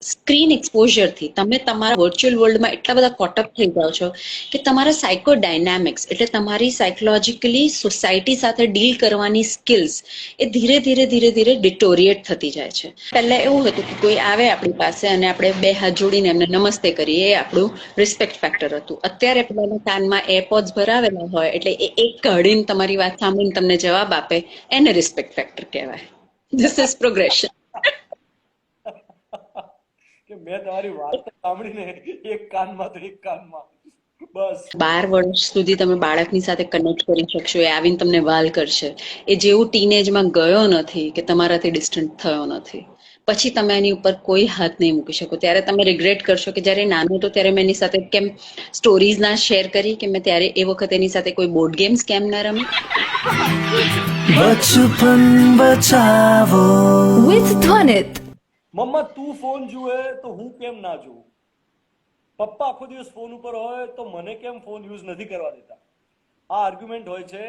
Screen એક્સપોઝરથી તમે તમારા virtual વર્લ્ડમાં એટલા બધા કોટઅપ થઈ જાઓ છો કે તમારા સાયકો ડાયનામિક્સ એટલે તમારી સાયકોલોજીકલી સોસાયટી સાથે ડીલ કરવાની સ્કિલ્સ એ ધીરે ધીરે ધીરે ધીરે ડિટોરિએટ થતી જાય છે. પહેલા એવું હતું કે કોઈ આવે આપણી પાસે અને આપણે બે હાથ જોડીને એમને નમસ્તે કરીએ, એ આપણું રિસ્પેક્ટ ફેક્ટર હતું. અત્યારે પેલાના કાનમાં એરપોડ્સ ભરાવેલા હોય એટલે એ એક ઘડીને તમારી વાત સાંભળીને તમને જવાબ આપે, એને રિસ્પેક્ટ ફેક્ટર કહેવાય. This is progression. કે મેં તમારી વાત સાંભળીને એક કાનમાં તો એક કાનમાં બસ 12 વર્ષ સુધી તમે બાળકની સાથે કનેક્ટ કરી શકશો, એ આવીને તમને વાલ કરશે. એ જેવું ટીનેજમાં ગયો નથી કે તમારાથી ડિસ્ટન્ટ થયો નથી, પછી તમે એની ઉપર કોઈ હાથ નહીં મૂકી શકો. ત્યારે તમે રિગ્રેટ કરશો કે જ્યારે નાનો હતો ત્યારે મેં એની સાથે કેમ સ્ટોરીઝ ના શેર કરી, કે મેં ત્યારે એ વખતે એની સાથે કોઈ બોર્ડ ગેમ્સ કેમ ના રમી. बचपन बचाओ with Dhwanit. મમ્મા તું ફોન જુએ તો હું કેમ ના જોઉં, પપ્પા આખો દિવસ ફોન ઉપર હોય તો મને કેમ ફોન યુઝ નથી કરવા દેતા. આ આર્ગ્યુમેન્ટ હોય છે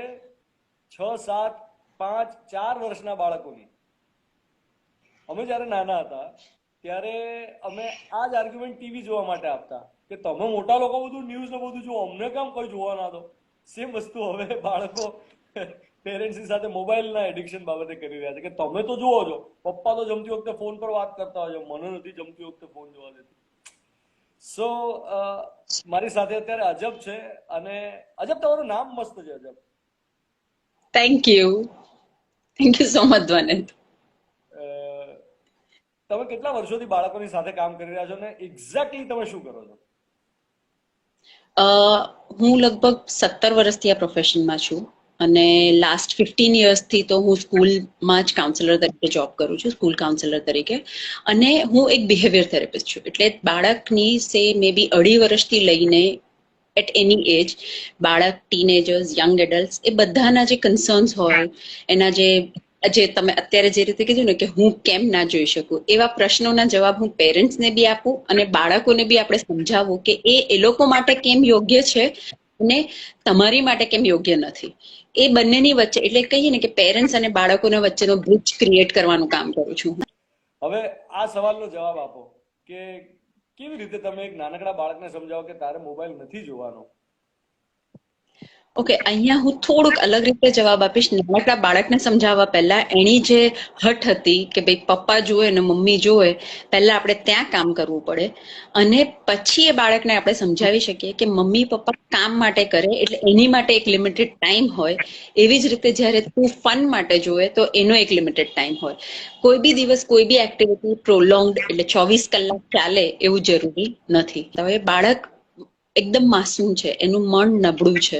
6, 7, 5, 4 વર્ષના બાળકોની. અમે જ્યારે નાના હતા ત્યારે અમે આ જ આર્ગ્યુમેન્ટ ટીવી જોવા માટે આપતા કે તમે મોટા લોકો બધું ન્યૂઝ ને બધું જુઓ, અમને કેમ કોઈ જોવા ના દો. સેમ વસ્તુ હવે બાળકો પેરેન્ટ્સની સાથે મોબાઈલના એડિક્શન બાબતે કરી રહ્યા છે કે તમે તો જુઓ છો, પપ્પા તો જમતી વખતે ફોન પર વાત કરતા હોય છે, મને નથી જમતી વખતે ફોન જોવા દેતી. સો મારી સાથે અત્યારે અજબ છે, અને અજબ તમારું નામ મસ્ત છે, Ajab. Thank you so much Dhwanit. તમે કેટલા વર્ષોથી બાળકોની સાથે કામ કરી રહ્યા છો ને એક્ઝેક્ટલી તમે શું કરો છો? હું લગભગ 17 વર્ષથી આ પ્રોફેશનમાં છું અને લાસ્ટ 15 યર્સથી તો હું સ્કૂલમાં જ કાઉન્સેલર તરીકે જોબ કરું છું, સ્કૂલ કાઉન્સેલર તરીકે. અને હું એક બિહેવિયર થેરેપિસ્ટ છું, એટલે બાળકની સે મે બી 2.5 વર્ષથી લઈને એટ એની એજ, બાળક, ટીનેજર્સ, યંગ એડલ્ટ, એ બધાના જે કન્સર્ન્સ હોય, એના જે તમે અત્યારે જે રીતે કીધું ને કે હું કેમ ના જોઈ શકું, એવા પ્રશ્નોના જવાબ હું પેરેન્ટ્સને બી આપું અને બાળકોને બી આપણે સમજાવવું કે એ લોકો માટે કેમ યોગ્ય છે અને તમારી માટે કેમ યોગ્ય નથી. એ બંનેની વચ્ચે, એટલે કહીએ ને કે પેરેન્ટ્સ અને બાળકોના વચ્ચેનો બ્રિજ ક્રિએટ કરવાનું કામ કરું છું. હવે આ સવાલનો જવાબ આપો કે કેવી રીતે તમે એક નાનકડા બાળકને સમજાવો કે તારે મોબાઈલ નથી જોવાનો. ઓકે, અહીંયા હું થોડુંક અલગ રીતે જવાબ આપીશ. નાનકડા બાળકને સમજાવવા પહેલા એની જે હઠ હતી કે ભાઈ પપ્પા જોવે ને મમ્મી જોવે, પહેલા આપણે ત્યાં કામ કરવું પડે અને પછી એ બાળકને આપણે સમજાવી શકીએ કે મમ્મી પપ્પા કામ માટે કરે એટલે એની માટે એક લિમિટેડ ટાઈમ હોય. એવી જ રીતે જ્યારે તું ફન માટે જોવે તો એનો એક લિમિટેડ ટાઈમ હોય. કોઈ બી દિવસ કોઈ બી એક્ટિવિટી પ્રોલોંગ્ડ એટલે 24 કલાક ચાલે એવું જરૂરી નથી. હવે બાળક એકદમ માસૂમ છે, એનું મન નબળું છે.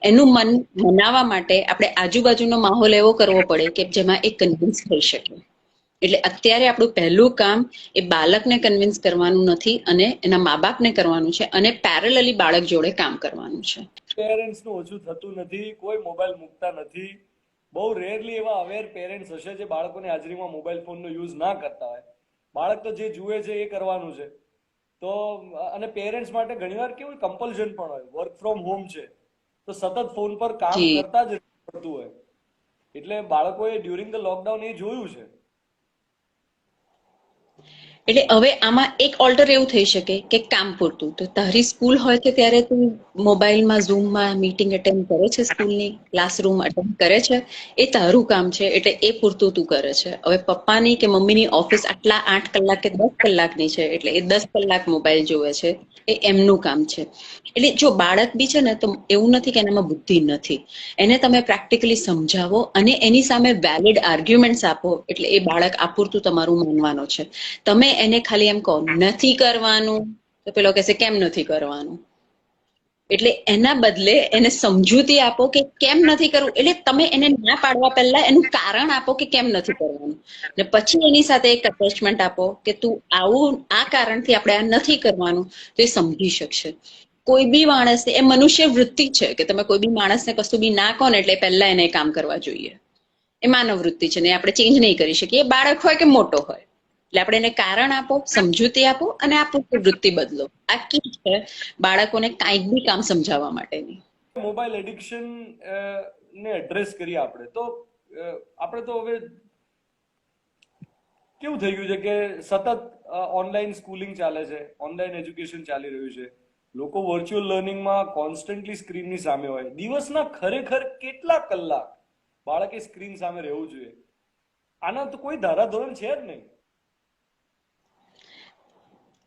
એનું મન મનાવવા માટે આપણે આજુબાજુનો માહોલ એવો કરવો પડે કે જેમાં એ કન્વિન્સ થઈ શકે. એટલે અત્યારે આપણું પહેલું કામ એ બાળકને કન્વિન્સ કરવાનું નથી અને એના મા બાપને કરવાનું છે અને પેરેલલી બાળક જોડે કામ કરવાનું છે. પેરેન્ટ્સનું ઓછું થતું નથી, કોઈ મોબાઈલ મૂકતા નથી. બહુ રેરલી એવા અવેર પેરેન્ટ્સ હશે જે બાળકોની હાજરીમાં મોબાઈલ ફોનનો યુઝ ના કરતા હોય. બાળક તો જે જુએ છે એ કરવાનું છે. તો અને પેરેન્ટ્સ માટે ઘણીવાર કેવું કમ્પલ્શન પણ હોય, વર્ક ફ્રોમ હોમ છે તો સતત ફોન પર કામ જી. કરતા જ પડતું હોય. એટલે બાળકોએ ડ્યુરિંગ ધ લોકડાઉન એ જોયું છે. એટલે હવે આમાં એક ઓલ્ટર એવું થઈ શકે કે કામ પૂરતું, તો તારી સ્કૂલ હોય છે ત્યારે તું મોબાઈલમાં ઝૂમમાં મીટિંગ અટેન્ડ કરે છે, સ્કૂલની ક્લાસરૂમ અટેન્ડ કરે છે, એ તારું કામ છે એટલે એ પૂરતું તું કરે છે. હવે પપ્પાની કે મમ્મીની ઓફિસ આટલા 8 કલાક કે 10 કલાકની છે એટલે એ 10 કલાક મોબાઈલ જોવે છે, એ એમનું કામ છે. એટલે જો બાળક બી છે ને તો એવું નથી કે એનામાં બુદ્ધિ નથી, એને તમે પ્રેક્ટિકલી સમજાવો અને એની સામે વેલિડ આર્ગ્યુમેન્ટ્સ આપો એટલે એ બાળક આ પૂરતું તમારું માનવાનો છે. તમે એને ખાલી એમ કહો નથી કરવાનું તો પેલો કહેશે કેમ નથી કરવાનું. એટલે એના બદલે એને સમજૂતી આપો કે કેમ નથી કરવું, એટલે તમે એને ના પાડવા પહેલા એનું કારણ આપો કે કેમ નથી કરવાનું, ને પછી એની સાથે એક અટેચમેન્ટ આપો કે તું આવું આ કારણથી આપણે આ નથી કરવાનું, તો એ સમજી શકશે. કોઈ બી માણસ, એ મનુષ્ય વૃત્તિ છે કે તમે કોઈ બી માણસને કશું બી ના કહો ને એટલે પહેલા એને કામ કરવા જોઈએ. એ માનવ વૃત્તિ છે ને આપણે ચેન્જ નહીં કરી શકીએ, બાળક હોય કે મોટો હોય. એટલે આપણે એને કારણ આપો, સમજૂતી આપો અને આપો વૃત્તિ બદલો. આ કી છે બાળકોને કાંઈક બી કામ સમજાવવા માટેની. મોબાઈલ એડિક્શન ને એડ્રેસ કરીએ આપણે તો હવે કેવું થઈ ગયું છે કે સતત ઓનલાઈન સ્કૂલિંગ ચાલે છે, ઓનલાઈન એજ્યુકેશન ચાલી રહ્યું છે, લોકો વર્ચ્યુઅલ લર્નિંગમાં કોન્સ્ટન્ટલી સ્ક્રીનની સામે હોય. દિવસના ખરેખર કેટલા કલાક બાળકે સ્ક્રીન સામે રહેવું જોઈએ? આના તો કોઈ ધારાધોરણ છે જ નહીં.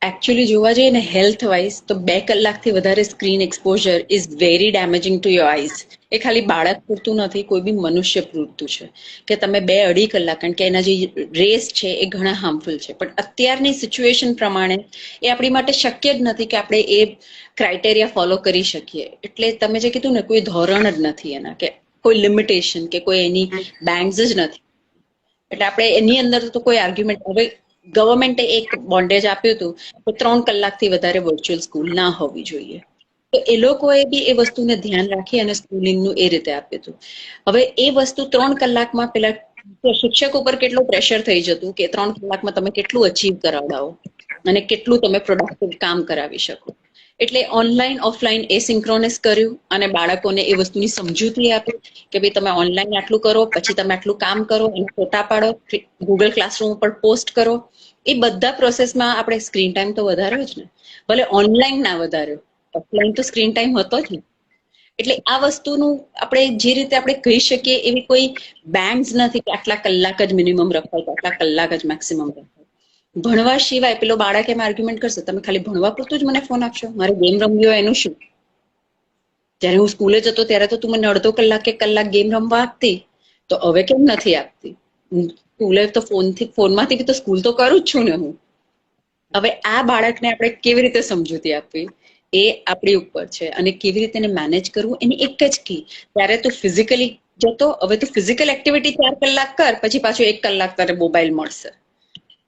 એકચ્યુઅલી જોવા જઈએ ને હેલ્થ વાઇઝ તો 2 કલાકથી વધારે screen exposure is very damaging to your eyes. એ ખાલી બાળક પૂરતું નથી, કોઈ બી મનુષ્ય પૂરતું છે કે તમે 2-2.5 કલાક, કારણ કે એના જે રેસ છે એ ઘણા હાર્મફુલ છે. પણ અત્યારની સિચ્યુએશન પ્રમાણે એ આપણી માટે શક્ય જ નથી કે આપણે એ ક્રાઇટેરિયા ફોલો કરી શકીએ. એટલે તમે જે કીધું ને, કોઈ ધોરણ જ નથી એના, કે કોઈ લિમિટેશન કે કોઈ એની બેન્ડ્સ જ નથી. એટલે આપણે એની અંદર તો કોઈ આર્ગ્યુમેન્ટ, હવે ગવર્મેન્ટે એક બોન્ડેજ આપ્યું હતું કે 3 કલાકથી વધારે વર્ચ્યુઅલ સ્કૂલ ના હોવી જોઈએ. તો એ લોકોએ બી એ વસ્તુને ધ્યાન રાખી અને સ્કૂલિંગનું એ રીતે આપ્યું હતું. હવે એ વસ્તુ 3 કલાકમાં પેલા શિક્ષક ઉપર કેટલો પ્રેશર થઈ જતું કે 3 કલાકમાં તમે કેટલું અચીવ કરાવડાવો અને કેટલું તમે પ્રોડક્ટિવ કામ કરાવી શકો. એટલે ઓનલાઈન ઓફલાઈન એસિન્ક્રોનસ કર્યું અને બાળકોને એ વસ્તુની સમજૂતી આપી કે ભાઈ તમે ઓનલાઈન આટલું કરો, પછી તમે આટલું કામ કરો, એના ફોટા પાડો, ગૂગલ ક્લાસરૂમ ઉપર પોસ્ટ કરો. એ બધા પ્રોસેસમાં આપણે સ્ક્રીન ટાઈમ તો વધાર્યો જ ને, ભલે ઓનલાઈન ના વધાર્યો, ઓફલાઈન તો સ્ક્રીન ટાઈમ હતો જ ને. એટલે આ વસ્તુનું આપણે જે રીતે આપણે કહી શકીએ એવી કોઈ બેન્ડ્સ નથી કે આટલા કલાક જ મિનિમમ રખાય તો આટલા કલાક જ મેક્સિમમ રખાય. ભણવા સિવાય પેલો બાળક એમ આર્ગ્યુમેન્ટ કરશે, તમે ખાલી ભણવા પૂરતું જ મને ફોન આપશો, મારે ગેમ રમવી હોય એનું શું? જ્યારે હું સ્કૂલે જતો ત્યારે તો તું મને અડધો કલાક કે કલાક ગેમ રમવા આપતી, તો હવે કેમ નથી આપતી? સ્કૂલે તો ફોનમાંથી બી તો સ્કૂલ તો કરું જ છું ને હું. હવે આ બાળકને આપણે કેવી રીતે સમજૂતી આપવી એ આપણી ઉપર છે, અને કેવી રીતે એને મેનેજ કરવું એની એક જ કી. ત્યારે તું ફિઝિકલી જતો, હવે તું ફિઝિકલ એક્ટિવિટી 4 કલાક કર, પછી પાછો 1 કલાક તારે મોબાઈલ મળશે.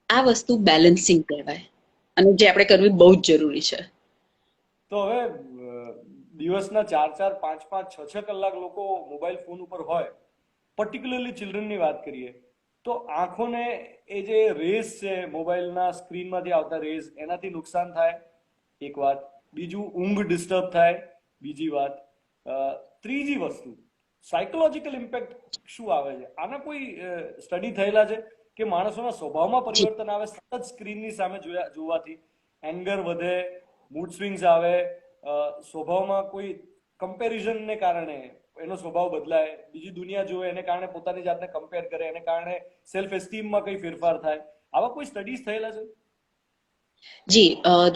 આ વસ્તુ બેલેન્સિંગ કહેવાય, અને જે આપણે કરવી બહુ જ જરૂરી છે. તો હવે દિવસના 4-4, 5-5, 6-6 કલાક લોકો મોબાઈલ ફોન ઉપર હોય, પર્ટિક્યુલરલી ચિલ્ડ્રનની વાત કરીએ તો આંખોને એ જે રેસ છે મોબાઈલના સ્ક્રીનમાંથી આવતા રેસ, એનાથી નુકસાન થાય, એક વાત. બીજું, ઊંઘ ડિસ્ટર્બ થાય, બીજી વાત. ત્રીજી વસ્તુ, સાયકોલોજીકલ ઇમ્પેક્ટ શું આવે છે આના? કોઈ સ્ટડી થયેલા છે કે માણસોના સ્વભાવમાં પરિવર્તન આવે સતત સ્ક્રીનની સામે જોવાથી? એંગર વધે, મૂડ સ્વિંગ્સ આવે, સ્વભાવમાં કોઈ કમ્પેરિઝનને કારણે એનો સ્વભાવ બદલાય, બીજી દુનિયા જોવે એને કારણે પોતાની જાતને કમ્પેર કરે, એને કારણે સેલ્ફ એસ્ટીમમાં કઈ ફેરફાર થાય, આવા કોઈ સ્ટડીઝ થયેલા છે? જી,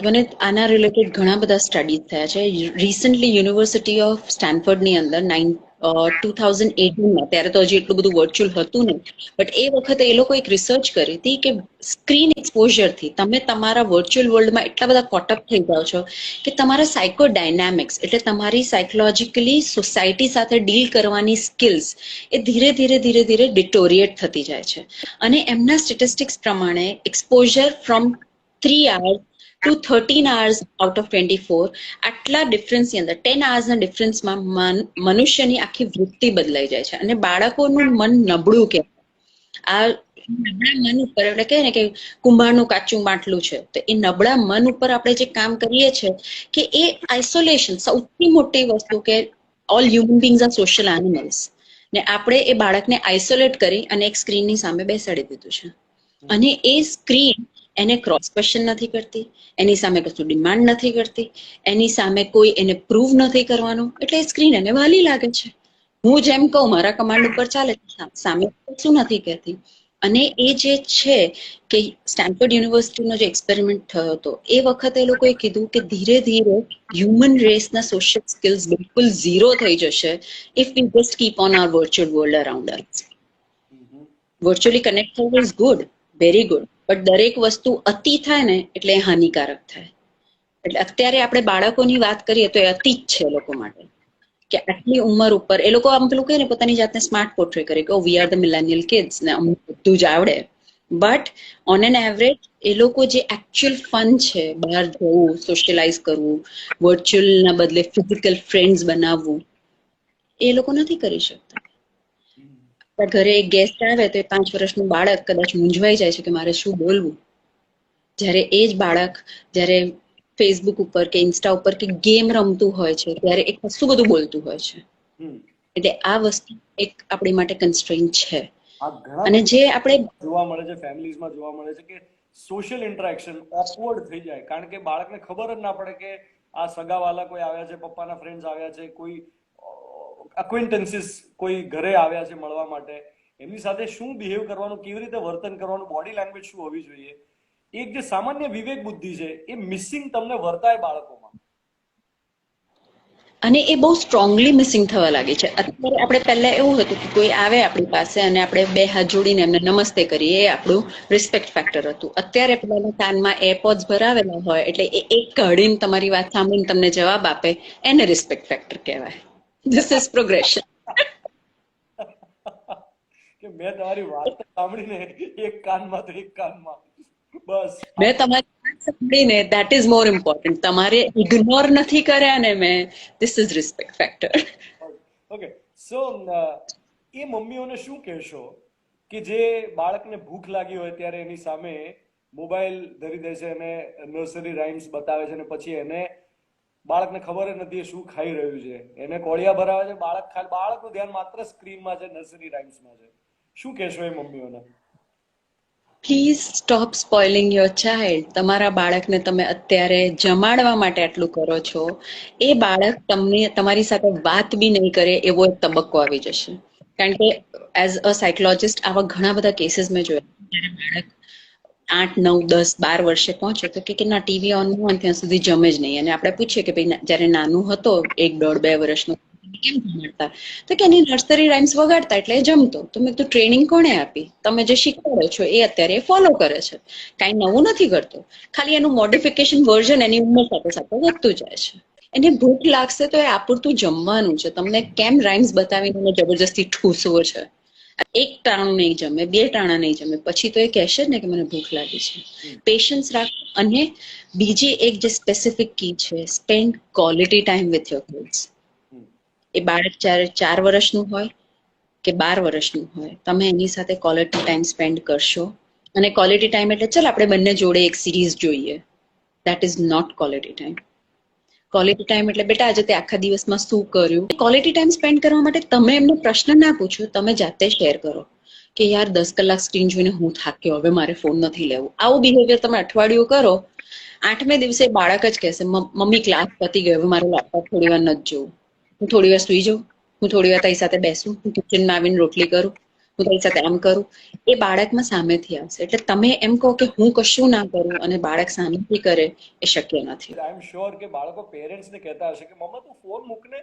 મને આના રિલેટેડ ઘણા બધા સ્ટડીઝ થયા છે. રિસન્ટલી યુનિવર્સિટી ઓફ સ્ટેનફર્ડની અંદર 2018માં, ત્યારે તો હજી એટલું બધું વર્ચ્યુઅલ હતું નહીં, બટ એ વખતે એ લોકો એક રિસર્ચ કરી હતી કે સ્ક્રીન એક્સપોઝરથી તમે તમારા વર્ચ્યુઅલ વર્લ્ડમાં એટલા બધા કોટઅપ થઈ જાઓ છો કે તમારા સાયકો ડાયનામિક્સ, એટલે તમારી સાયકોલોજીકલી સોસાયટી સાથે ડીલ કરવાની સ્કિલ્સ એ ધીરે ધીરે ધીરે ધીરે ડિટોરિએટ થતી જાય છે. અને એમના સ્ટેટિસ્ટિક્સ પ્રમાણે exposure from 3 hours to 13 hours out of 24, આટલા ડિફરન્સની અંદર 10 hours ડિફરન્સમાં મનુષ્યની આખી વૃત્તિ બદલાઈ જાય છે. અને બાળકોનું મન નબળું કહેવાય. આ નબળા મન ઉપર, એટલે કહે ને કે કુંભારનું કાચું માટલું છે, તો એ નબળા મન ઉપર આપણે જે કામ કરીએ છીએ કે એ આઇસોલેશન સૌથી મોટી વસ્તુ, કે all human beings are social animals, ને આપણે એ બાળકને આઇસોલેટ કરી અને એક સ્ક્રીનની સામે બેસાડી દીધું છે. અને એ સ્ક્રીન એને ક્રોસ ક્વેશ્ચન નથી કરતી, એની સામે કશું ડિમાન્ડ નથી કરતી, એની સામે કોઈ એને પ્રૂવ નથી કરવાનું, એટલે એ સ્ક્રીન એને વાલી લાગે છે. હું જેમ કહું મારા કમાન્ડ ઉપર ચાલે, સામે શું નથી કહેતી. અને એ જે છે કે સ્ટેનફોર્ડ યુનિવર્સિટીનો જે એક્સપેરિમેન્ટ થયો હતો એ વખતે એ લોકોએ કીધું કે ધીરે ધીરે હ્યુમન રેસના સોશિયલ સ્કિલ્સ બિલકુલ ઝીરો થઈ જશે if we just keep on our virtual world around us. Virtually connect થવું is good, very good, but દરેક વસ્તુ અતિ થાય ને એટલે એ હાનિકારક થાય. એટલે અત્યારે આપણે બાળકોની વાત કરીએ તો એ અતિ જ છે લોકો માટે, કે આટલી ઉંમર ઉપર એ લોકો આમ પેલું કહે ને પોતાની જાતને સ્માર્ટ પોર્ટ્રે કરે કે we are the millennial kids ને અમને બધું જ આવડે. બટ ઓન એન એવરેજ એ લોકો જે એકચ્યુઅલ ફન છે, બહાર જવું, સોશિયલાઇઝ કરવું, વર્ચ્યુઅલના બદલે ફિઝિકલ ફ્રેન્ડ્સ બનાવવું, એ લોકો નથી કરી શકતા. ઘરે એક ગેસ્ટ આવે તો એ 5 વર્ષનું બાળક કદાચ મૂંઝવાઈ જાય છે કે મારે શું બોલવું, જ્યારે એ જ બાળક જ્યારે ફેસબુક ઉપર કે ઇન્સ્ટા ઉપર કે ગેમ રમતું હોય છે ત્યારે એ કશું બધું બોલતું હોય છે. એટલે આ વસ્તુ એક આપણી માટે કન્સ્ટ્રેન્ટ છે આ ઘણા અને જે આપણે જોવા મળે છે, ફેમિલીઝમાં જોવા મળે છે કે સોશિયલ ઇન્ટરેક્શન ઓકવર્ડ થઈ જાય, કારણ કે બાળકને ખબર જ ના પડે કે આ સગાવાલા કોઈ આવ્યા છે, પપ્પાના ફ્રેન્ડ્સ આવ્યા છે, કોઈ અક્વિન્ટન્સીસ કોઈ ઘરે આવ્યા છે મળવા માટે, એમની સાથે શું બિહેવ કરવાનું, કેવી રીતે વર્તન કરવાનું, બોડી લેંગ્વેજ શું હોવી જોઈએ, એક જે સામાન્ય વિવેક બુદ્ધિ છે એ મિસિંગ તમને વર્તાય બાળકોમાં. અને એ બહુ સ્ટ્રોંગલી મિસિંગ થવા લાગી છે. અત્યારે આપણે પહેલા એવું હતું કે કોઈ આવે આપણી પાસે અને આપણે બે હાથ જોડીને એમને નમસ્તે કરીએ, એ આપણું રિસ્પેક્ટ ફેક્ટર હતું. અત્યારે પેલાના કાનમાં એરપોડ્સ ભરાવેલા હોય એટલે એ એક કાઢીને તમારી વાત સાંભળીને તમને જવાબ આપે, એને રિસ્પેક્ટ ફેક્ટર કહેવાય. This is progression. કે મેં તમારી વાત સાંભળીને એક કાનમાં તો એક કાનમાં બસ. મેં તમારી વાત સાંભળીને, ધેટ ઇઝ મોર ઇમ્પોર્ટન્ટ. તમારે ઇગ્નોર નથી કર્યા ને મેં, this is respect factor. Okay, so એ મમ્મીઓને શું કહેશો કે જે બાળકને ભૂખ લાગી હોય ત્યારે એની સામે મોબાઈલ ધરી દે છે અને નર્સરી રાઇમ્સ બતાવે છે, અને પછી એને બાળકને ખબર જ નથી એ શું ખાઈ રહ્યું છે, એને કોળિયા ભરાવે છે, બાળકનું ધ્યાન માત્ર સ્ક્રીનમાં છે, નર્સરી રાઇમ્સમાં છે. શું કહેશો એ મમ્મીઓને? Please stop spoiling your child. તમારા બાળકને તમે અત્યારે જમાડવા માટે આટલું કરો છો, એ બાળક તમારી સાથે વાત બી નહીં કરે એવો એક તબક્કો આવી જશે. કારણ કે એઝ અ સાયકોલોજિસ્ટ આવા ઘણા બધા કેસીસ મેં જોયા. બાળક 8, 9, 10, 12 વર્ષે પહોંચે તો કે ના, ટીવી ઓન ન હોય ત્યાં સુધી જમે જ નહીં. અને આપણે પૂછીએ કે ભાઈ જયારે નાનું હતો 1, 1.5, 2 વર્ષનો, કેમ જમાડતા? તો કે એની નર્સરી રાઇમ્સ વગાડતા એટલે એ જમતો. તો મેં કીધું ટ્રેનિંગ કોણે આપી? તમે જે શીખવાડો છો એ અત્યારે ફોલો કરે છે, કાંઈ નવું નથી કરતો, ખાલી એનું મોડિફિકેશન વર્ઝન એની ઉંમર સાથે સાથે વધતું જાય છે. એને ભૂખ લાગશે તો એ આપૂરતું જમવાનું છે. તમને કેમ રાઇમ્સ બતાવીને એને જબરજસ્તી ઠૂસવો છે? એક ટાણું નહીં જમે, 2 ટાણા નહીં જમે, પછી તો એ કહેશે ને કે મને ભૂખ લાગી છે. પેશન્સ રાખો. અને બીજી એક જે સ્પેસિફિક કી છે, spend quality time with your kids. એ બાળક જ્યારે 4 વર્ષનું હોય કે 12 વર્ષનું હોય, તમે એની સાથે ક્વોલિટી ટાઈમ સ્પેન્ડ કરશો. અને ક્વોલિટી ટાઈમ એટલે ચાલ આપણે બંને જોડે એક સિરીઝ જોઈએ, that is not quality time. Quality time એટલે બેટા આજે તે આખા દિવસમાં શું કર્યું. ક્વોલિટી ટાઈમ સ્પેન્ડ કરવા માટે તમે એમને પ્રશ્ન ના પૂછો, તમે જાતે શેર કરો કે યાર 10 કલાક સ્ક્રીન જોઈને હું થાક્યો, હવે મારે ફોન નથી લેવું. આવું બિહેવિયર તમે અઠવાડિયું કરો, 8મે દિવસે બાળક જ કહેશે મમ્મી ક્લાસ પતી ગયો, હવે મારું લેપટોપ થોડી વાર નથી જોવું, હું થોડી વાર સુઈ જાઉં, હું થોડી વાર તારી સાથે બેસું, હું કિચનમાં આવીને રોટલી કરું, હું તારી સાથે આમ કરું. એ બાળકમાં સામેથી આવશે. એટલે તમે એમ કહો કે હું કશું ના કરું અને બાળક સામેથી કરે, એ શક્ય નથી. આઈ એમ શ્યોર કે બાળકો પેરેન્ટ્સને કહેતા હશે કે મમ્મા તું ફોન મૂક ને,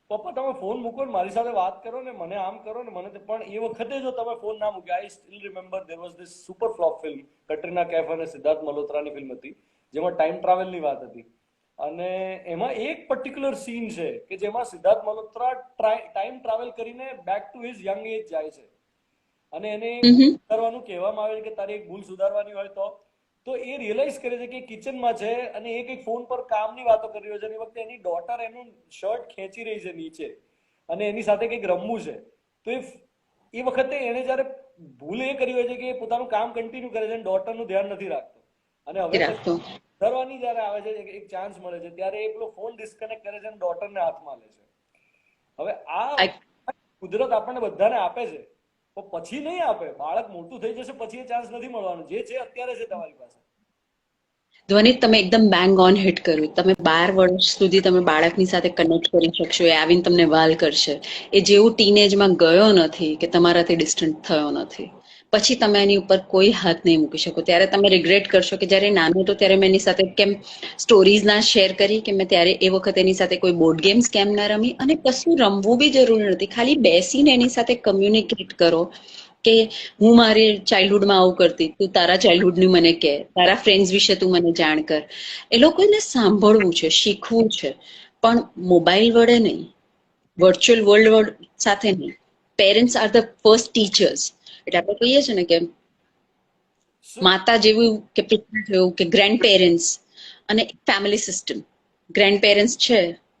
પપ્પા તમે ફોન મૂકો ને મારી સાથે વાત કરો ને, મને આમ કરો ને, મને પણ એ વખતે જો તમે ફોન ના મૂક્યા. I still remember there was this super flop film, Katrina Kaif અને સિદ્ધાર્થ મલ્હોત્રાની ફિલ્મ હતી, જેમાં ટાઈમ ટ્રાવેલની વાત હતી. અને એમાં એક પર્ટિક્યુલર સીન છે કે જેમાં સિદ્ધાર્થ મલ્હોત્રા ટાઈમ ટ્રાવેલ કરીને back to his young age જાય છે, અને એને સુધારવાનું કહેવામાં આવે છે કે તારી એક ભૂલ સુધારવાની હોય તો એ રિયલાઇઝ કરે છે કે કિચનમાં છે અને એ કંઈક ફોન પર કામની વાતો કરી રહ્યો છે, અને એ વખતે એની ડોટર એનું શર્ટ ખેંચી રહી છે નીચે અને એની સાથે કંઈક રમવું છે. તો એ વખતે એને જયારે ભૂલ એ કરી હોય છે કે પોતાનું કામ કન્ટિન્યુ કરે છે અને ડોટરનું ધ્યાન નથી રાખતો, અને હવે સુધારવાની જયારે આવે છે, એક ચાન્સ મળે છે, ત્યારે એ પેલો ફોન ડિસ્કનેક્ટ કરે છે અને ડોટરને હાથમાં લે છે. હવે આ કુદરત આપણને બધાને આપે છે, તો પછી નહીં આપે. બાળક મોટું થઈ જશે પછી એ ચાન્સ નથી મળવાનો, જે છે અત્યારે છે તમારી પાસે. ધ્વનિત, તમે એકદમ બેંગ ઓન હિટ કર્યું. તમે 12 વર્ષ સુધી તમે બાળકની સાથે કનેક્ટ કરી શકશો, એ આવીને તમને વાલ કરશે. એ જેવું ટીનેજમાં ગયો નથી કે તમારાથી ડિસ્ટન્ટ થયો નથી, પછી તમે એની ઉપર કોઈ હાથ નહીં મૂકી શકો. ત્યારે તમે રિગ્રેટ કરશો કે જ્યારે નાનો હતો ત્યારે મેં એની સાથે કેમ સ્ટોરીઝ ના શેર કરી, કે મેં ત્યારે એ વખતે એની સાથે કોઈ બોર્ડ ગેમ્સ કેમ ના રમી. અને કશું રમવું બી જરૂરી નથી, ખાલી બેસીને એની સાથે કમ્યુનિકેટ કરો કે હું મારી ચાઇલ્ડહુડમાં આવું કરતી, તું તારા ચાઇલ્ડહુડની મને કહે, તારા ફ્રેન્ડ્સ વિશે તું મને જાણ કર. એ લોકોને સાંભળવું છે, શીખવું છે, પણ મોબાઈલ વડે નહીં, વર્ચ્યુઅલ વર્લ્ડ સાથે નહીં. Parents are the first teachers. એટલે આપણે કહીએ છીએ ને કે માતા જેવું કે પિતા જેવું કે ગ્રેન્ડ પેરેન્ટ્સ અને ફેમિલી સિસ્ટમ. ગ્રેન્ડ પેરેન્ટ્સ છે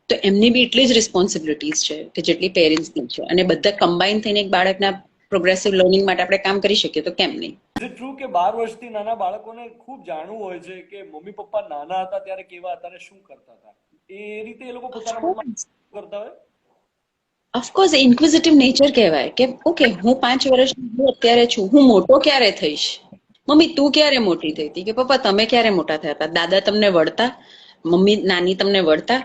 તો એમની બી એટલી જ રિસ્પોન્સિબિલિટીઝ છે કે જેટલી પેરેન્ટ્સની છે, અને બધા કમ્બાઈન થઈને એક બાળકના પ્રોગ્રેસિવ લર્નિંગ માટે આપણે કામ કરી શકીએ તો કેમ નહીં. ઇઝ ઇટ ટ્રુ કે 12 વર્ષથી નાના બાળકોને ખૂબ જાણવું હોય છે કે મમ્મી પપ્પા નાના હતા ત્યારે કેવા હતા અને શું કરતા હતા? એ રીતે એ લોકો પોતાના મનમાં કરતા હોય? ઓફકોર્સ ઇન્ક્વિઝિટિવ નેચર કહેવાય કે ઓકે હું 5 વર્ષની હું અત્યારે છું, હું મોટો ક્યારે થઈશ? મમ્મી તું ક્યારે મોટી થઈ હતી? કે પપ્પા તમે ક્યારે મોટા થયા હતા? દાદા તમને વળતા? મમ્મી નાની તમને વળતા?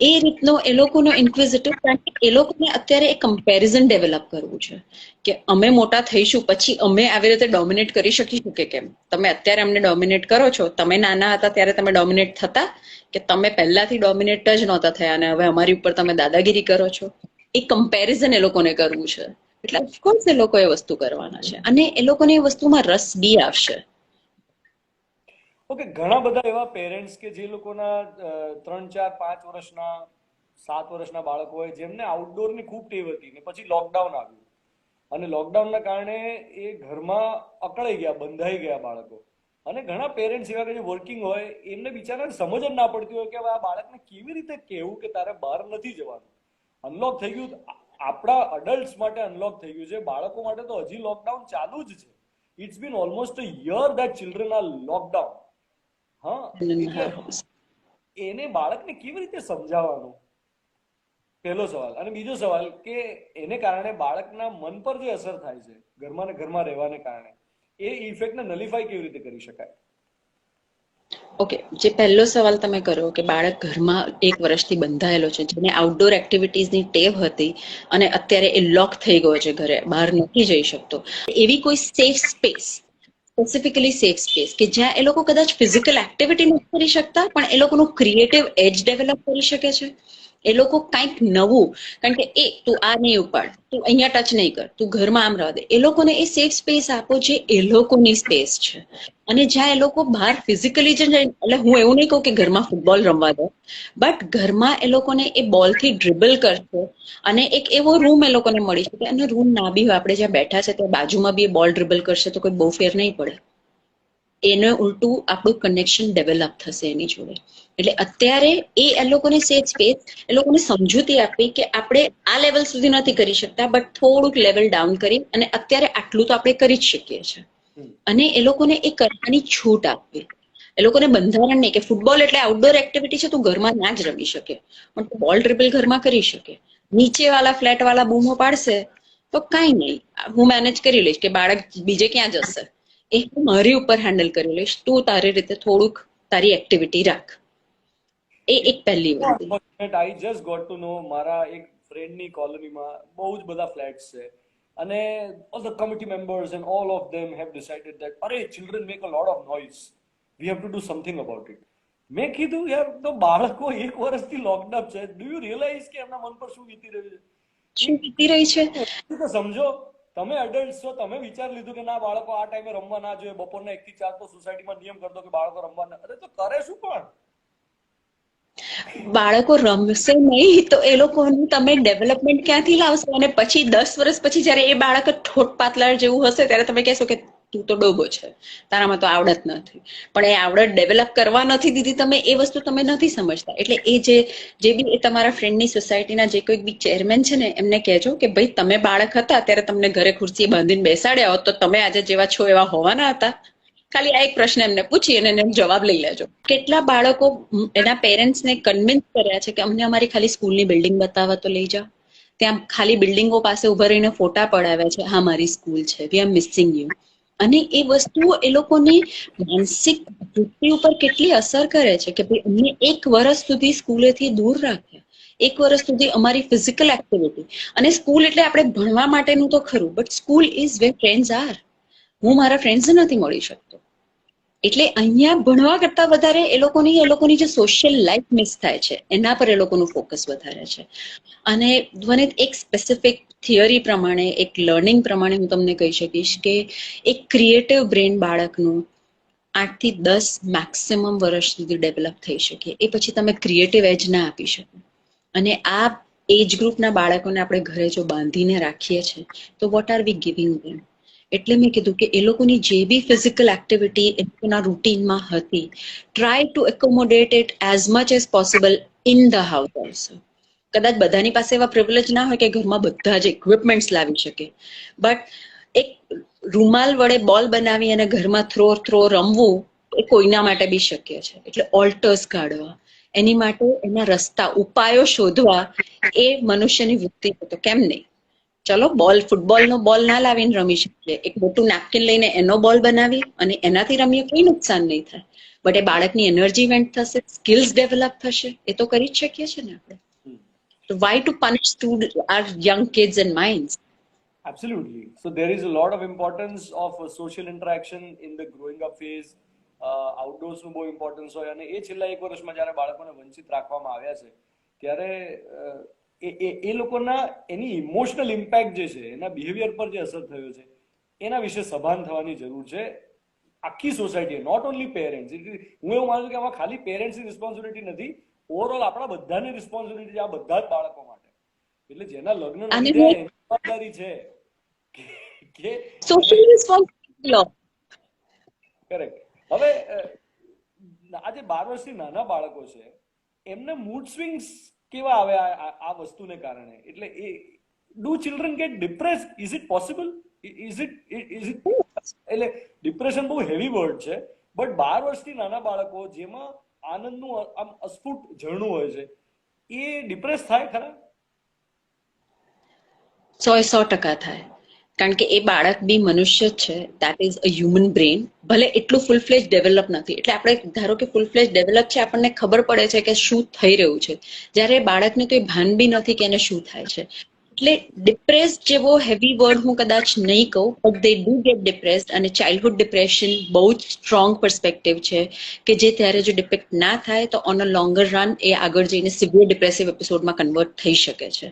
એ રીતનો એ લોકોનો ઇન્ક્વિઝિટિવ, કારણ કે એ લોકોને અત્યારે એક કમ્પેરિઝન ડેવલપ કરવું છે કે અમે મોટા થઈશું પછી અમે આવી રીતે ડોમિનેટ કરી શકીશું કે કેમ? તમે અત્યારે અમને ડોમિનેટ કરો છો, તમે નાના હતા ત્યારે તમે ડોમિનેટ થતા કે તમે પહેલાથી ડોમિનેટ જ નહોતા થયા અને હવે અમારી ઉપર તમે દાદાગીરી કરો છો? એ કમ્પેરિઝન એ લોકોને કરવું છે. એટલે ઓફકોર્સ એ લોકો એ વસ્તુ કરવાના છે અને એ લોકોને એ વસ્તુમાં રસ બી આવશે. ઓકે, ઘણા બધા એવા પેરેન્ટ્સ કે જે લોકોના 3, 4, 5 વર્ષના 7 વર્ષના બાળકો હોય જેમને આઉટડોરની ખૂબ ટેવ હતી ને પછી લોકડાઉન આવ્યું અને લોકડાઉનના કારણે એ ઘરમાં અકળાઈ ગયા, બંધાઈ ગયા બાળકો. અને ઘણા પેરેન્ટ્સ એવા કે જે વર્કિંગ હોય એમને બિચારાને સમજ જ ના પડતી હોય કે હવે આ બાળકને કેવી રીતે કહેવું કે તારે બહાર નથી જવાનું. અનલોક થઈ ગયું, આપણા અડલ્ટ્સ માટે અનલોક થઈ ગયું છે, બાળકો માટે તો હજી લોકડાઉન ચાલુ જ છે. It's been almost a year that children are lockdown. હા, એટલે એને બાળકને કેવી રીતે સમજાવવાનું, પહેલો સવાલ. અને બીજો સવાલ કે એને કારણે બાળકના મન પર જે અસર થાય છે ઘરમાં ને ઘરમાં રહેવાને કારણે, એ ઇફેક્ટને નલિફાઈ કેવી રીતે કરી શકાય? ઓકે, જે પહેલો સવાલ તમે કર્યો કે બાળક ઘરમાં 1 વર્ષથી બંધાયેલો છે, જેને આઉટડોર એક્ટિવિટીઝની ટેવ હતી અને અત્યારે એ લોક થઈ ગયો છે ઘરે, બહાર નથી જઈ શકતો, એવી કોઈ safe space, specifically safe space કે જ્યાં એ લોકો કદાચ ફિઝિકલ એક્ટિવિટી નથી કરી શકતા પણ એ લોકોનું ક્રિએટિવ એજ ડેવલપ કરી શકે છે. એ લોકો કંઈક નવું, કારણ કે તું આ નહીં ઉપાડ, તું અહીંયા ટચ નહીં કર, તું ઘરમાં આમ રહેવા દે, એ લોકોને એ સેફ સ્પેસ આપો જે એ લોકોની સ્પેસ છે. અને જ્યાં એ લોકો બહાર ફિઝિકલી જ, એટલે હું એવું નહીં કહું કે ઘરમાં ફૂટબોલ રમવા દો, બટ ઘરમાં એ લોકોને એ બોલથી ડ્રિબલ કરશે અને એક એવો રૂમ એ લોકોને મળી શકે. અને રૂમ ના બી હોય, આપણે જ્યાં બેઠા છે ત્યાં બાજુમાં બી એ બોલ ડ્રિબલ કરશે તો કોઈ બહુ ફેર નહીં પડે. એને ઉલટું આપણું કનેક્શન ડેવલપ થશે એની જોડે. એટલે અત્યારે એ લોકોને સેફ સ્પેસ, એ લોકોને સમજૂતી આપી કે આપણે આ લેવલ સુધી નથી કરી શકતા બટ થોડુંક લેવલ ડાઉન કરી અને અત્યારે આટલું તો આપણે કરી જ શકીએ છીએ. અને એ લોકોને એ કરવાની છૂટ આપવી. એ લોકોને બંધારણ નહીં કે ફૂટબોલ એટલે આઉટડોર એક્ટિવિટી છે, તું ઘરમાં ના જ રમી શકે, પણ તું બોલ ડ્રિબલ ઘરમાં કરી શકે. નીચે વાળા ફ્લેટ વાળા બૂમો પાડશે તો કાંઈ નહીં, હું મેનેજ કરી લઈશ કે બાળક બીજે ક્યાં જશે, એ હું મારી ઉપર હેન્ડલ કરી લઈશ, તું તારી રીતે થોડુંક તારી એક્ટિવિટી રાખ. એ એક પહેલી વસ્તુ. આઈ જસ્ટ ગોટ ટુ નો, મારા એક ફ્રેન્ડની કોલોનીમાં બહુ જ બધા ફ્લેટ્સ છે અને all the committee members and all of them have decided that અરે children make a lot of noise, we have to do something about it. મેં કીધું યાર, તો બાળકો 1 વર્ષથી લોકડાઉન છે, ડુ યુ રિયલાઇઝ કે એમના મન પર શું વીતી રહ્યું છે? શું વીતી રહી છે? સમજો, તમે અડલ્ટ છો, તમે વિચાર લીધું કે ના બાળકો આ ટાઈમે રમવા ના જોઈએ, બપોરના 1 થી 4 તો સોસાયટીમાં નિયમ કરતો કે બાળકો રમવા ના, અરે તો કરે શું પણ? બાળકો રમશે નહીં તો એ લોકોનું તમે ડેવલપમેન્ટ ક્યાંથી લાવશો? અને પછી 10 વર્ષ પછી જયારે એ બાળક ઠોઠ પાતળા જેવું હશે ત્યારે તમે કહેશો કે તું તો ડોબો છે, તારામાં તો આવડત નથી. પણ એ આવડત ડેવલપ કરવા નથી દીધી તમે, એ વસ્તુ તમે નથી સમજતા. એટલે એ જે બી એ તમારા ફ્રેન્ડની સોસાયટીના જે કોઈ બી ચેરમેન છે ને એમને કહેજો કે ભાઈ તમે બાળક હતા ત્યારે તમને ઘરે ખુરશી બાંધીને બેસાડ્યા હોત તો તમે આજે જેવા છો એવા હોવાના હતા. ખાલી આ એક પ્રશ્ન એમને પૂછી અને એનો જવાબ લઈ લેજો. કેટલા બાળકો એના પેરેન્ટ્સને કન્વિન્સ કર્યા છે કે અમને અમારી ખાલી સ્કૂલની બિલ્ડિંગ બતાવવા તો લઈ જાઓ, ત્યાં ખાલી બિલ્ડિંગો પાસે ઉભા રહીને ફોટા પડાવ્યા છે, હા મારી સ્કૂલ છે, વી આર મિસિંગ યુ. અને એ વસ્તુઓ એ લોકોની માનસિક વૃત્તિ ઉપર કેટલી અસર કરે છે કે ભાઈ અમને 1 વર્ષ સુધી સ્કૂલેથી દૂર રાખ્યા, 1 વર્ષ સુધી અમારી ફિઝિકલ એક્ટિવિટી. અને સ્કૂલ એટલે આપણે ભણવા માટેનું તો ખરું, but school is wear friends R. હું મારા ફ્રેન્ડ્સ નથી મળી શકતો. એટલે અહીંયા ભણવા કરતા વધારે એ લોકોની જે સોશિયલ લાઈફ મિસ થાય છે એના પર એ લોકોનું ફોકસ વધારે છે. અને ધ્વનિત એક સ્પેસિફિક થિયરી પ્રમાણે, એક લર્નિંગ પ્રમાણે હું તમને કહી શકીશ કે એક ક્રિએટિવ બ્રેન બાળકનું 8 થી 10 મેક્સિમમ વર્ષ સુધી ડેવલપ થઈ શકે. એ પછી તમે ક્રિએટિવ એજ ના આપી શકો. અને આ એજ ગ્રુપના બાળકોને આપણે ઘરે જો બાંધીને રાખીએ છીએ તો વોટ આર વી ગિવિંગ ધેમ? એટલે મેં કીધું કે એ લોકોની જે બી ફિઝિકલ એક્ટિવિટી એ લોકોના રૂટીનમાં હતી, try to accommodate it as much as possible in the house also. કદાચ બધાની પાસે એવા પ્રિવિલેજ ના હોય કે ઘરમાં બધા જ ઇક્વિપમેન્ટ્સ લાવી શકે, બટ એક રૂમાલ વડે બોલ બનાવી અને ઘરમાં થ્રો રમવું એ કોઈના માટે બી શક્ય છે. એટલે ઓલ્ટર્સ કાઢવા, એની માટે એના રસ્તા ઉપાયો શોધવા એ મનુષ્યની વૃત્તિ છે. તો કેમ નહીં? ચલો ફૂટબોલનો બોલ ના લાવીને રમી શકીએ, એક મોટું નેપકિન લઈને એનો બોલ બનાવી અને એનાથી રમીએ, કોઈ નુકસાન નહીં થાય. બટ એ બાળકની એનર્જી વેન્ટ થશે, સ્કિલ્સ ડેવલપ થશે, એ તો કરી જ શકીએ છીએ ને આપણે. તો why to punish our young kids and minds? Absolutely. So there is a lot of importance of social interaction in the growing up phase. Outdoors નું બહુ ઇમ્પોર્ટન્સ હોય અને એ છેલ્લા 1 વર્ષમાં જ્યારે બાળકોને વંચિત રાખવામાં આવ્યા છે ત્યારે એ લોકોના એની ઇમોશનલ ઇમ્પેક્ટ જે છે, એના બિહેવિયર પર જે અસર થયો છે, એના વિશે સભાન થવાની જરૂર છે આખી સોસાયટી, નોટ ઓનલી પેરેન્ટ્સ. હું એવું માનું છું કે આમાં ખાલી પેરેન્ટ્સની રિસ્પોન્સિબિલિટી નથી, ઓવરઓલ આપણા બધાની રિસ્પોન્સિબિલિટી છે આ બધા જ બાળકો માટે. એટલે જેના લગ્ન નથી થયા એની જવાબદારી છે કે સોશિયલ રિસ્પોન્સિબિલિટી લો. કરેક્ટ. હવે આજે 12 વર્ષથી નાના બાળકો છે, એમને મૂડ સ્વિંગ્સ કેવા આવે આ વસ્તુને કારણે? એટલે એ do children get depress? Is it possible? Is it એટલે ડિપ્રેશન બહુ હેવી વર્ડ છે, બટ 12 વર્ષથી નાના બાળકો જેમાં આનંદનું આમ અસ્ફુટ ઝરણું હોય છે, એ ડિપ્રેસ થાય ખરા? 100% થાય. કારણ કે એ બાળક બી મનુષ્ય જ છે, that is a human brain. ભલે એટલું ફૂલ ફ્લેજ ડેવલપ નથી, એટલે આપણે ધારો કે ફૂલ ફ્લેજ ડેવલપ છે, આપણને ખબર પડે છે કે શું થઈ રહ્યું છે, જ્યારે બાળકને તો એ ભાન બી નથી કે એને શું થાય છે. એટલે ડિપ્રેસ જેવો હેવી વર્ડ હું કદાચ નહીં કહું, but they do get depressed. અને ચાઇલ્ડહુડ ડિપ્રેશન બહુ જ સ્ટ્રોંગ પર્સપેક્ટિવ છે કે જે ત્યારે જો ડિપેક્ટ ના થાય તો ઓન અ લોંગર રન એ આગળ જઈને સિવિયર ડિપ્રેસિવ એપિસોડમાં કન્વર્ટ થઈ શકે છે.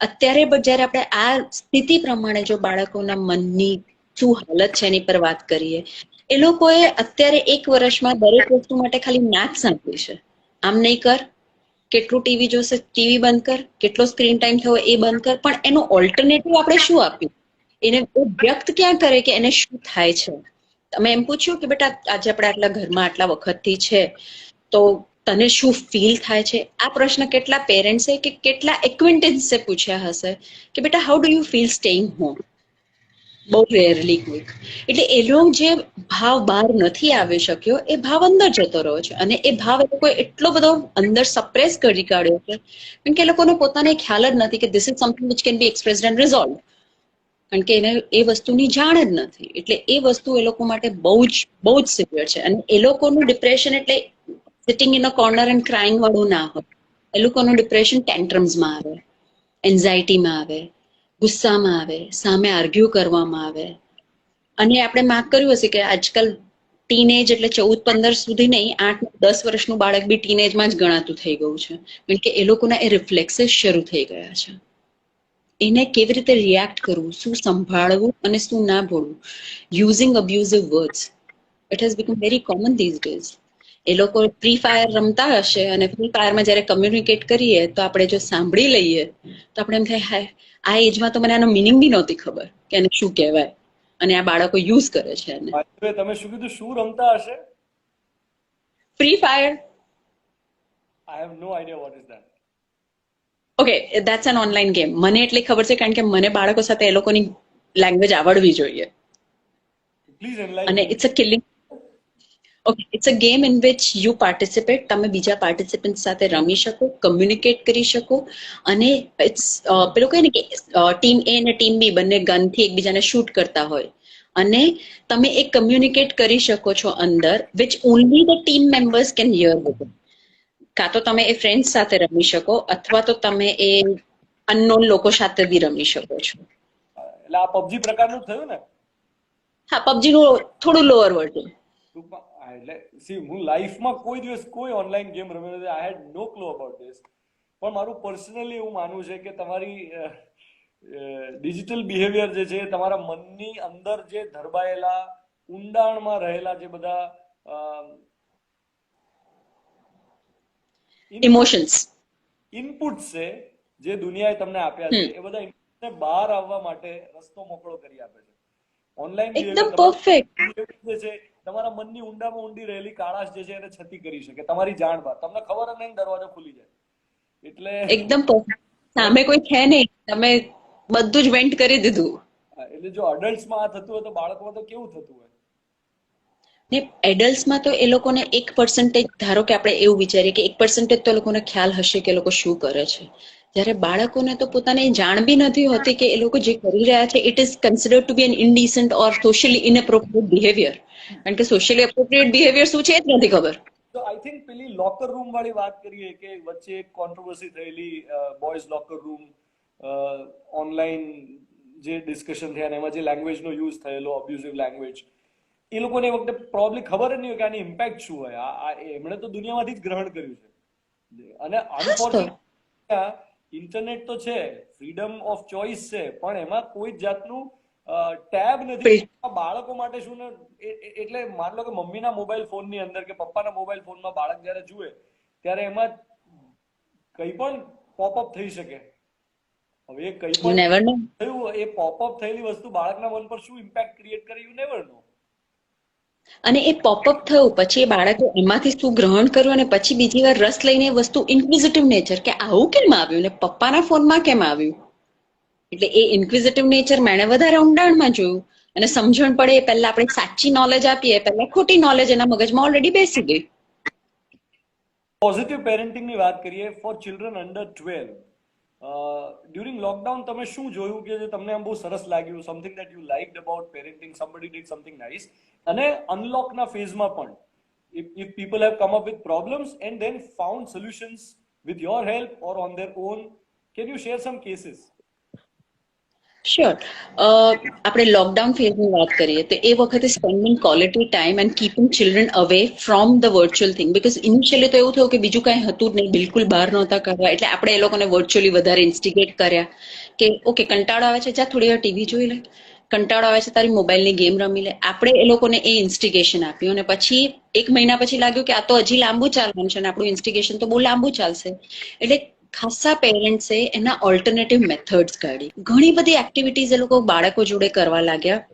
અત્યારે પણ જ્યારે આપણે આ સ્થિતિ પ્રમાણે જો બાળકોના મનની શું હાલત છે એની પર વાત કરીએ, એ લોકોએ અત્યારે 1 વર્ષમાં દરેક વસ્તુ માટે ખાલી ના જ સાંભળી છે. આમ નહીં કર, કેટલું ટીવી જોશે, ટીવી બંધ કર, કેટલો સ્ક્રીન ટાઈમ થયો એ બંધ કર. પણ એનું ઓલ્ટરનેટિવ આપણે શું આપ્યું? એને વ્યક્ત ક્યાં કરે કે એને શું થાય છે? તમે એમ પૂછ્યું કે બેટા આજે આપણે આટલા ઘરમાં આટલા વખતથી છે તો તને શું ફીલ થાય છે? આ પ્રશ્ન કેટલા પેરેન્ટ્સે કે કેટલા એક્વિન્ટન્સે પૂછ્યા હશે કે બેટા how do you feel staying home? બહુ રેરલી કોઈક. એટલે એનો જે ભાવ બહાર નથી આવી શક્યો એ ભાવ અંદર જતો રહ્યો છે, અને એ ભાવ એ લોકોએ એટલો બધો અંદર સપ્રેસ કરી કાઢ્યો છે કારણ કે એ લોકોને પોતાને ખ્યાલ જ નથી કે this is something which can be expressed and resolve. કારણ કે એને એ વસ્તુની જાણ જ નથી. એટલે એ વસ્તુ એ લોકો માટે બહુ જ સિવિયર છે. અને એ લોકોનું ડિપ્રેશન એટલે sitting in a corner and crying વાળું ના હોય. એ લોકોનું ડિપ્રેશન ટેન્ટ્રમ્સમાં આવે, એન્ઝાયટીમાં આવે, ગુસ્સામાં આવે, સામે આર્ગ્યુ કરવામાં આવે. અને આપણે માર્ક કર્યું હશે કે આજકાલ ટીનેજ એટલે 14-15 સુધી નહીં, 8-10 વર્ષનું બાળક બી ટીનેજમાં જ ગણાતું થઈ ગયું છે. કારણ કે એ લોકોના એ રિફ્લેક્सेस શરૂ થઈ ગયા છે. એને કેવી રીતે રિએક્ટ કરવું, શું સંભાળવું અને શું ના બોલવું, using abusive words, it has become very common these days. એ લોકો ફ્રી ફાયર રમતા હશે અને ફ્રી ફાયરમાં જ્યારે કમ્યુનિકેટ કરીએ તો આપણે જો સાંભળી લઈએ તો આપણે એમ થાય હાય, આ એજમાં તો મને આનો મિનિંગ બી નહોતી ખબર કે એને શું કહેવાય, અને આ બાળકો યુઝ કરે છે એને. તમે શું કીધું, શું રમતા હશે? Free fire. I have no idea what is that. Okay, that's an online game. મને એટલી ખબર છે કારણ કે મને બાળકો સાથે એ લોકોની લેંગ્વેજ આવડવી જોઈએ. પ્લીઝ એનલાઇન અને it's a killing. Okay, it's a game in which you participate. તમે બીજા પાર્ટિસિપન્ટ સાથે રમી શકો, કમ્યુનિકેટ કરી શકો, અને ઇટ્સ પેલું કહે ને કે ટીમ એ અને ટીમ બી બંને ગનથી એકબીજાને શૂટ કરતા હોય, અને તમે એ કમ્યુનિકેટ કરી શકો છો અંદર, which only the team members can here with. કાં તો તમે એ ફ્રેન્ડ્સ સાથે રમી શકો અથવા તો તમે એ અનનોન લોકો સાથે બી રમી શકો છો. એટલે આ પબજી પ્રકારનું થયું ને? હા, પબજી નું થોડું લોઅર વર્ઝન. એટલે સી, હું લાઈફમાં કોઈ દિવસ કોઈ ઓનલાઈન ગેમ રમ્યો નથી. આઈ હેડ નો ક્લુ અબાઉટ ધીસ. પણ મારું પર્સનલી એવું માનવું છે કે તમારી ડિજિટલ બિહેવિયર જે છે, તમારા મનની અંદર જે ધરબાયેલા ઊંડાણમાં રહેલા જે બધા ઇમોશન્સ, ઇનપુટ્સ છે જે દુનિયાએ તમને આપ્યા છે, એ બધા ઇનપુટને બહાર આવવા માટે રસ્તો મોકળો કરી આપે છે. ઓનલાઈન એકદમ પરફેક્ટ. જે છે તમારા મનની ઊંડામાં ઊંડી રહેલી કાળાશ જે છે એને છતી કરી શકે, તમારી જાણ બહાર. તમને ખબર જ નહીં, દરવાજો ખુલી જાય. એટલે એકદમ પરફેક્ટ. સામે કોઈ છે નહીં, તમે બધું જ વેન્ટ કરી દીધું. એટલે જો અડલ્ટ્સમાં આ થતું હોય તો બાળકોમાં તો કેવું થતું હોય? ને એડલ્ટ્સમાં તો એ લોકોને 1% ધારો કે આપણે એવું વિચારીએ કે 1% તો લોકોને ખ્યાલ હશે કે એ લોકો શું કરે છે, જ્યારે બાળકોને તો પોતાને જાણ બી નથી હોતી કે એ લોકો જે કરી રહ્યા છે it is considered to be an indecent or socially inappropriate behaviour. કારણ કે સોશિયલી એપ્રોપ્રિએટ બિહેવિયર શું છે એ જ નથી ખબર. તો આઈ થિંક પેલી લોકર રૂમ વાળી વાત કરીએ કે વચ્ચે એક કોન્ટ્રોવર્સી થયેલી બોયઝ લોકર રૂમ ઓનલાઈન જે ડિસ્કશન થયા એમાં જે લેંગ્વેજનો યુઝ થયેલો અબ્યુઝિવ લેંગ્વેજ, એ લોકોને એ વખતે પ્રોબ્લી ખબર જ નહીં હોય કે આની ઇમ્પેક્ટ શું હોય. એમણે તો દુનિયામાંથી જ ગ્રહણ કર્યું છે. અને અનફોર્ચ્યુનેટલી ઇન્ટરનેટ તો છે, ફ્રીડમ ઓફ ચોઇસ છે, પણ એમાં કોઈ જાતનું ટેબ નથી બાળકો માટે. શું ને એટલે માન લો કે મમ્મીના મોબાઈલ ફોનની અંદર કે પપ્પાના મોબાઈલ ફોનમાં બાળક જયારે જુએ ત્યારે એમાં કઈ પણ પોપઅપ થઈ શકે. હવે એ કઈ પણ થયું, એ પોપઅપ થયેલી વસ્તુ બાળકના મન પર શું ઇમ્પેક્ટ ક્રિએટ કરે યુ નેવર નો. અને એ પોપઅપ થયું પછી એ બાળકે એમાંથી શું ગ્રહણ કર્યું અને પછી બીજી વાર રસ લઈને એ વસ્તુ ઇન્ક્વિઝિટિવ નેચર કે આવું કેમ આવ્યું ને પપ્પાના ફોનમાં કેમ આવ્યું, એટલે એ ઇન્ક્વિઝિટિવ નેચર મેણે વધારે ઊંડાણમાં જોયું અને સમજણ પડે એ પહેલા આપણે સાચી નોલેજ આપીએ પહેલા ખોટી નોલેજ એના મગજમાં ઓલરેડી બેસી ગઈ. પોઝિટિવ પેરેન્ટિંગની વાત કરીએ four children under 12. During lockdown તમે શું જોયું કે તમને આમ બહુ સરસ લાગ્યું, something that you લાઇક્ડ about parenting, somebody did something nice? અને અનલોકના ફેઝમાં પણ if people have come up with problems and then found solutions with your help or on their own, can you share some cases? Sure. આપણે lockdown ફેઝની વાત કરીએ તો એ વખતે spending quality time and keeping children away from the virtual thing, because initially તો એવું થયું કે બીજું કાંઈ હતું જ નહીં, બિલકુલ બહાર નહોતા કરવા, એટલે આપણે એ લોકોને વર્ચ્યુઅલી વધારે ઇન્સ્ટિગેટ કર્યા કે ઓકે કંટાળો આવે છે જા થોડી વાર ટીવી જોઈ લે, કંટાળો આવે છે તારી મોબાઈલની ગેમ રમી લે. આપણે એ લોકોને એ ઇન્સ્ટિગેશન આપ્યું અને પછી 1 મહિના પછી લાગ્યું કે આ તો હજી લાંબુ ચાલવાનું છે અને આપણું ઇન્સ્ટિગેશન તો બહુ લાંબુ ચાલશે, એટલે ખાસા પેરેન્ટ્સે એના ઓલ્ટરનેટિવ મેથડ્સ કાઢી. ઘણી બધી એક્ટિવિટીઝ એ લોકો બાળકો જોડે કરવા લાગ્યા,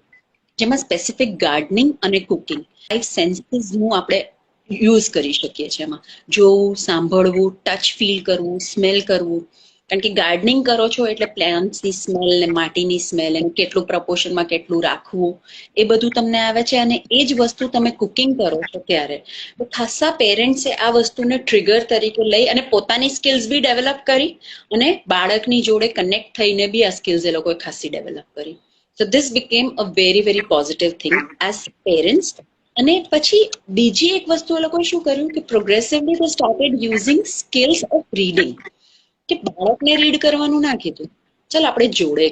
જેમાં સ્પેસિફિક ગાર્ડનિંગ અને કુકિંગ 5 સેન્સીસનું આપણે યુઝ કરી શકીએ છીએ. એમાં જોવું, સાંભળવું, ટચ ફીલ કરવું, સ્મેલ કરવું. કારણ કે ગાર્ડનિંગ કરો છો એટલે પ્લાન્ટ્સની સ્મેલ ને માટીની સ્મેલ એને કેટલું પ્રપોર્શનમાં કેટલું રાખવું એ બધું તમને આવે છે. અને એ જ વસ્તુ તમે કુકિંગ કરો છો ત્યારે તો ખાસા પેરેન્ટ્સે આ વસ્તુને ટ્રિગર તરીકે લઈ અને પોતાની સ્કિલ્સ બી ડેવલપ કરી અને બાળકની જોડે કનેક્ટ થઈને બી આ સ્કિલ્સ એ લોકોએ ખાસી ડેવલપ કરી. So this became a very very positive thing as parents. અને પછી બીજી એક વસ્તુ એ લોકોએ શું કર્યું કે progressively they started using skills of reading, કે બાળકને રીડ કરવાનું ના કીધું, ચાલ આપણે જોડે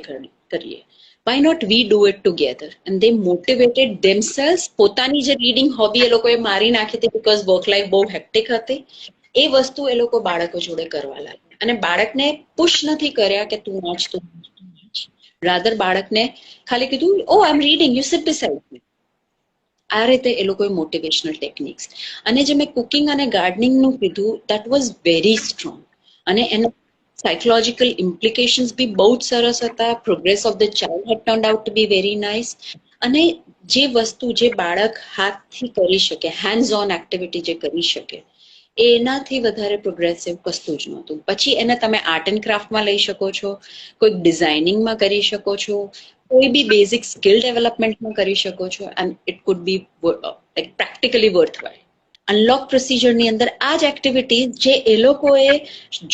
કરીએ, why not we do it together, and they motivated themselves. પોતાની જે રીડિંગ હોબી એ લોકોએ મારી નાખી હતી બીકોઝ વર્ક લાઈફ બહુ હેક્ટિક હતી, એ વસ્તુ એ લોકો બાળકો જોડે કરવા લાગ્યા. અને બાળકને પુશ નથી કર્યા કે તું વાંચ, તું વાંચ, રાધર બાળકને ખાલી કીધું oh I am reading, you sit beside me. આ રીતે એ લોકોએ મોટિવેશનલ ટેકનિક્સ. અને જે મેં કુકિંગ અને ગાર્ડનિંગનું કીધું દેટ વોઝ વેરી સ્ટ્રોંગ અને એના સાયકોલોજીકલ ઇમ્પ્લિકેશન્સ બી બહુ જ સરસ હતા. Progress of the child had turned out to be very nice. અને જે વસ્તુ જે બાળક હાથથી કરી શકે, હેન્ડ્સ ઓન એક્ટિવિટી જે કરી શકે, એનાથી વધારે પ્રોગ્રેસિવ કશું જ નહોતું. પછી એને તમે આર્ટ એન્ડ ક્રાફ્ટમાં લઈ શકો છો, કોઈક ડિઝાઇનિંગમાં કરી શકો છો, કોઈ બી બેઝિક સ્કિલ ડેવલપમેન્ટમાં કરી શકો છો, and it could be practically worthwhile. Unlock પ્રોસિજરની અંદર આ જ એક્ટિવિટીઝ જે એ લોકોએ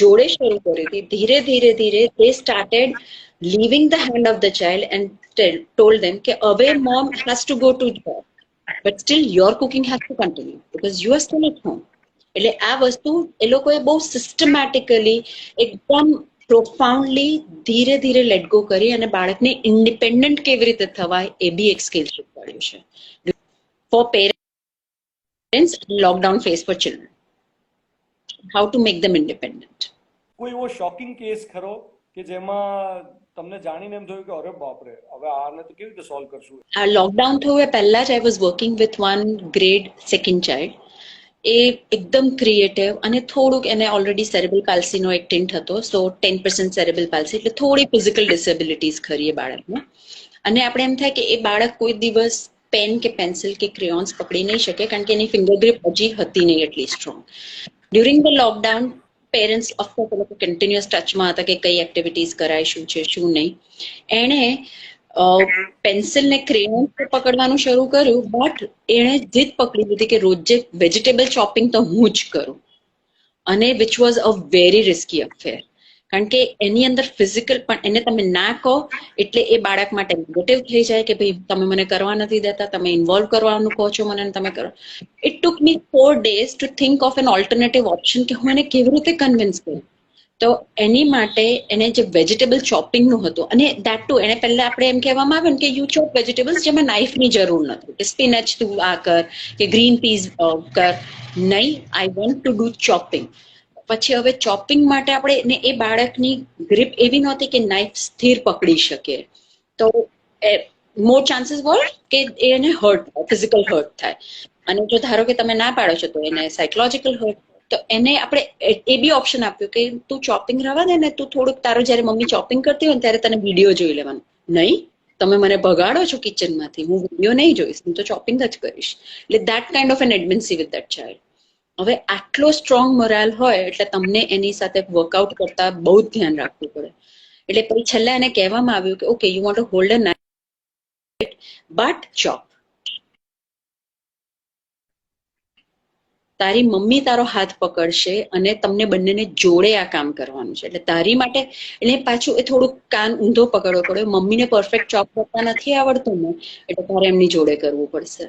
જોડે શરૂ કરી હતી, ધીરે ધીરે ધીરે they started leaving the hand of the child and told them કે હવે mom has to go to job but still your cooking has to continue because you are still at home. એટલે આ વસ્તુ એ લોકોએ બહુ સિસ્ટમેટિકલી એકદમ પ્રોફાઉન્ડલી ધીરે ધીરે લેટ ગો કરી અને બાળકને ઇન્ડિપેન્ડન્ટ કેવી રીતે થવાય એ બી એક સ્કિલ શીખવાડ્યું છે for parents lockdown phase for children, how to make them independent. કોઈ એવો શોકિંગ કેસ ખરો કે જેમાં તમને જાણીને એમ થયું કે અરે બાપરે હવે આને તો કેવી રીતે સોલ્વ કરશું? આ લોકડાઉન થયું એ પહેલા જ I was working with one grade 2nd child. એ એકદમ ક્રિએટિવ અને થોડુંક એને ઓલરેડી સેરેબલ પાલ્સીનો એક ટિન્ટ હતો, સો 10% સેરેબલ પાલ્સી એટલે થોડી ફિઝિકલ ડિસેબિલિટીઝ ખરી એ બાળકમાં. અને આપણે એમ થાય કે એ બાળક કોઈ દિવસ પેન કે પેન્સિલ કે ક્રેયોન્સ પકડી નહીં શકે કારણ કે એની ફિંગર ગ્રીપ હજી હતી નહીં એટલી strong. During the lockdown parents of course એ લોકો કન્ટિન્યુઅસ ટચમાં હતા કે કઈ એક્ટિવિટીઝ કરાય, શું છે શું નહીં. એણે પેન્સિલ ને ક્રેયોન પકડવાનું શરૂ કર્યું, બટ એણે જીદ પકડી લીધી કે રોજે વેજીટેબલ ચોપિંગ તો હું જ કરું, અને which was a very risky affair. કારણ કે એની અંદર ફિઝિકલ પણ એને તમે ના કહો એટલે એ બાળક માટે નેગેટિવ થઈ જાય કે ભાઈ તમે મને કરવા નથી દેતા, તમે ઇન્વોલ્વ કરવાનું કહો છો મને અને તમે કરો. It took me 4 days to think of an alternative option કે હું એને કેવી રીતે કન્વિન્સ કરું. તો એની માટે એને જે વેજીટેબલ ચોપિંગનું હતું, અને દેટ ટુ એને પહેલા આપણે એમ કહેવામાં આવે ને કે યુ ચોપ વેજીટેબલ્સ જેમાં નાઇફની જરૂર નથી, કે સ્પિનચ તું આ કર કે ગ્રીન પીસ કર. નહીં, I want to do chopping. પછી હવે ચોપિંગ માટે આપણે એ બાળકની ગ્રીપ એવી નહોતી કે નાઇફ સ્થિર પકડી શકે, તો મોર ચાન્સીસ વર કે એને હર્ટ થાય, ફિઝિકલ હર્ટ થાય. અને જો ધારો કે તમે ના પાડો છો તો એને સાયકોલોજીકલ હર્ટ. તો એને આપણે એ બી ઓપ્શન આપ્યું કે તું ચોપિંગ રવા દે ને, તું થોડુંક તારો જયારે મમ્મી ચોપિંગ કરતી હોય ને ત્યારે તને વિડીયો જોઈ લેવાનું. નહીં, તમે મને ભગાડો છો કિચનમાંથી, હું વિડીયો નહીં જોઈશ, હું તો ચોપિંગ જ કરીશ. એટલે દેટ કાઇન્ડ ઓફ એન એડમિન્સી વિથ દેટ ચાઇલ્ડ. હવે આટલો સ્ટ્રોંગ મોરાલ હોય એટલે તમને એની સાથે વર્કઆઉટ કરતા બહુ જ ધ્યાન રાખવું પડે. એટલે પછી છેલ્લે એને કહેવામાં આવ્યું કે okay you want to hold a knife but chop. તારી મમ્મી તારો હાથ પકડશે અને તમને બંનેને જોડે આ કામ કરવાનું છે. એટલે તારી માટે એને પાછું એ થોડુંક કાન ઊંધો પકડવો પડે. મમ્મીને પરફેક્ટ ચોપ કરતા નથી આવડતું ને, એટલે તારે એમની જોડે કરવું પડશે.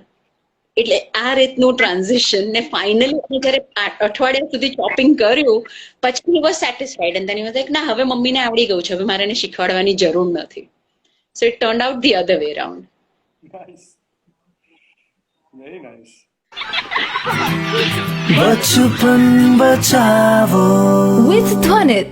એટલે આ રીતનું ટ્રાન્ઝિશન ને ફાઇનલી જયારે અઠવાડિયા સુધી ચોપિંગ કર્યું પછી he was satisfied and then he was like ના હવે મમ્મીને આવડી ગયું છે, હવે મારે એને શીખવાડવાની જરૂર નથી. So it turned out the other way round. Nice. Very nice. बचपन बचाओ with Dhwanit.